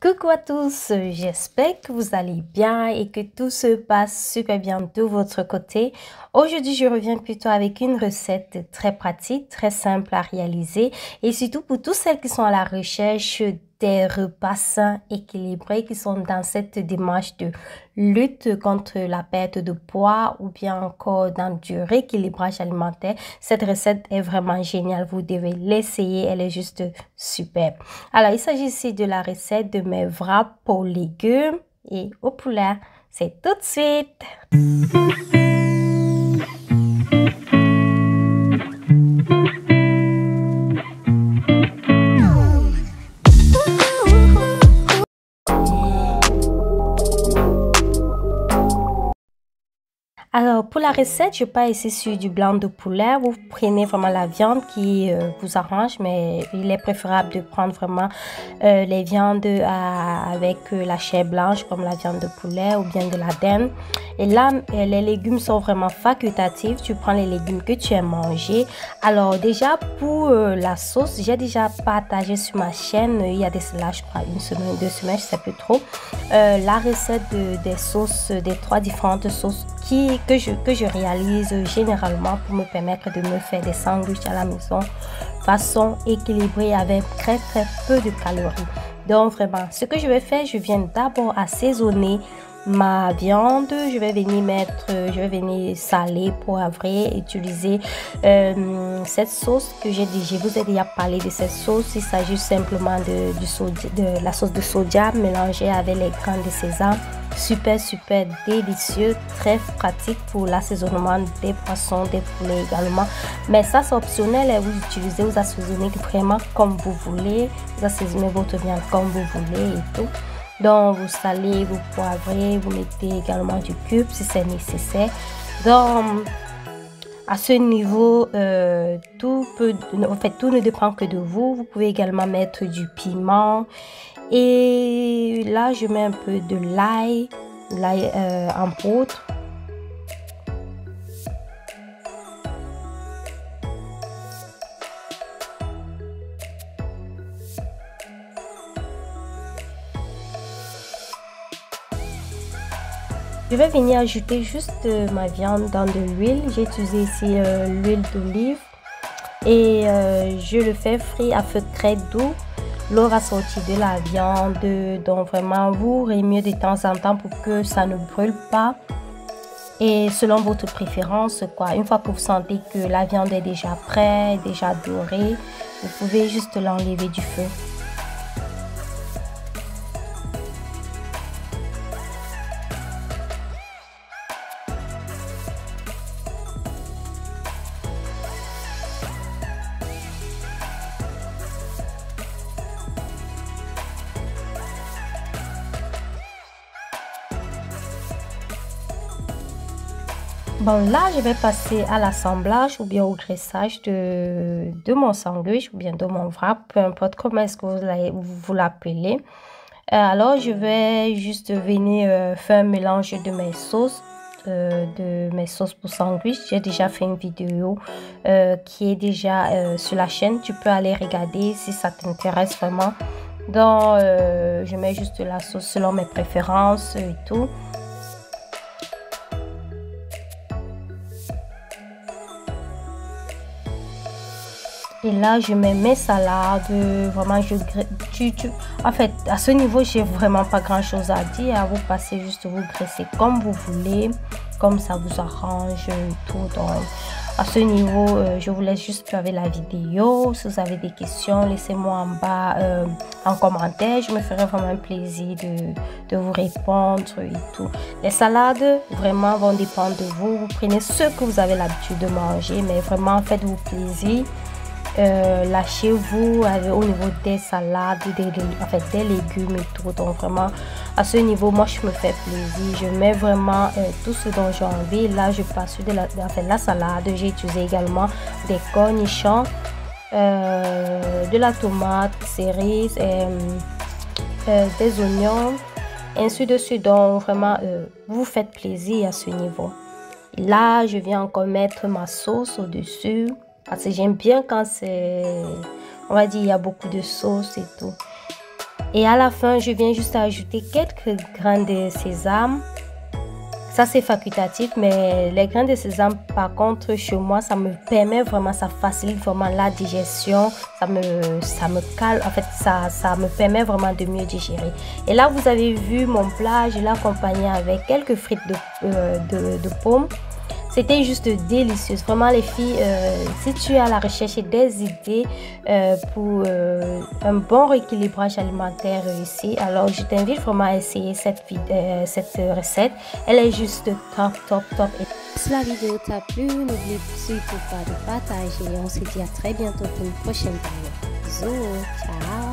Coucou à tous, j'espère que vous allez bien et que tout se passe super bien de votre côté. Aujourd'hui, je reviens plutôt avec une recette très pratique, très simple à réaliser et surtout pour toutes celles qui sont à la recherche des repas sains, équilibrés, qui sont dans cette démarche de lutte contre la perte de poids ou bien encore dans du rééquilibrage alimentaire. Cette recette est vraiment géniale, vous devez l'essayer, elle est juste superbe. Alors, il s'agit ici de la recette de mes wraps aux légumes et au poulet. C'est tout de suite. Alors, pour la recette, je pars ici sur du blanc de poulet. Vous prenez vraiment la viande qui vous arrange, mais il est préférable de prendre vraiment les viandes avec la chair blanche, comme la viande de poulet ou bien de la dinde. Et là, les légumes sont vraiment facultatifs. Tu prends les légumes que tu aimes manger. Alors, déjà, pour la sauce, j'ai déjà partagé sur ma chaîne, il y a des cela, je crois, 1 semaine, 2 semaines, je ne sais plus trop, la recette des sauces, des 3 différentes sauces que je réalise généralement pour me permettre de me faire des sandwichs à la maison façon équilibrée avec très peu de calories. Donc vraiment, ce que je vais faire, je viens d'abord assaisonner ma viande. Je vais venir saler, poivrer, utiliser cette sauce que je vous ai déjà parlé de cette sauce. Il s'agit simplement de la sauce de soja mélangée avec les graines de sésame. Super délicieux, très pratique pour l'assaisonnement des poissons, des poulets également. Mais ça c'est optionnel et vous assaisonnez vraiment comme vous voulez. Vous assaisonnez votre viande comme vous voulez et tout. Donc vous salez, vous poivrez, vous mettez également du cube si c'est nécessaire. Donc à ce niveau, tout ne dépend que de vous. Vous pouvez également mettre du piment. Et là, je mets un peu de l'ail en poudre. Je vais venir ajouter juste ma viande dans de l'huile. J'ai utilisé ici l'huile d'olive et je le fais frire à feu très doux. L'eau va sortir de la viande, donc vraiment vous remuez de temps en temps pour que ça ne brûle pas. Et selon votre préférence, une fois que vous sentez que la viande est déjà prête, déjà dorée, vous pouvez juste l'enlever du feu. Bon, là, je vais passer à l'assemblage ou bien au graissage de mon sandwich ou bien de mon wrap, peu importe comment est-ce que vous l'appelez. Alors, je vais juste venir faire un mélange de mes sauces. Pour sandwich. J'ai déjà fait une vidéo qui est déjà sur la chaîne. Tu peux aller regarder si ça t'intéresse vraiment. Donc, je mets juste la sauce selon mes préférences et tout. Et là, je mets mes salades. Vraiment, en fait, à ce niveau, j'ai vraiment pas grand chose à dire. Vous passez juste, vous graissez comme vous voulez, comme ça vous arrange et tout. Donc, à ce niveau, je vous laisse juste avec la vidéo. Si vous avez des questions, laissez-moi en bas en commentaire. Je me ferai vraiment un plaisir de vous répondre et tout. Les salades, vraiment, vont dépendre de vous. Vous prenez ce que vous avez l'habitude de manger, mais vraiment, faites-vous plaisir. Lâchez-vous au niveau des salades, des légumes et tout. Donc vraiment à ce niveau, moi je me fais plaisir, je mets vraiment tout ce dont j'ai envie. Là je passe de la salade. J'ai utilisé également des cornichons, de la tomate, cerises, des oignons, ainsi de suite. Donc vraiment vous faites plaisir à ce niveau. Et là je viens encore mettre ma sauce au dessus. Parce que j'aime bien quand c'est, on va dire, il y a beaucoup de sauce et tout. Et à la fin, je viens juste ajouter quelques grains de sésame. Ça, c'est facultatif, mais les grains de sésame, par contre, chez moi, ça me permet vraiment, ça facilite vraiment la digestion. Ça me calme, en fait, ça me permet vraiment de mieux digérer. Et là, vous avez vu mon plat, je l'ai accompagné avec quelques frites de pommes. C'était juste délicieux. Vraiment, les filles, si tu es à la recherche des idées pour un bon rééquilibrage alimentaire réussi, alors je t'invite vraiment à essayer cette recette. Elle est juste top, top, top. Et si la vidéo t'a plu, n'oublie surtout pas de partager. On se dit à très bientôt pour une prochaine vidéo. Bisous, ciao.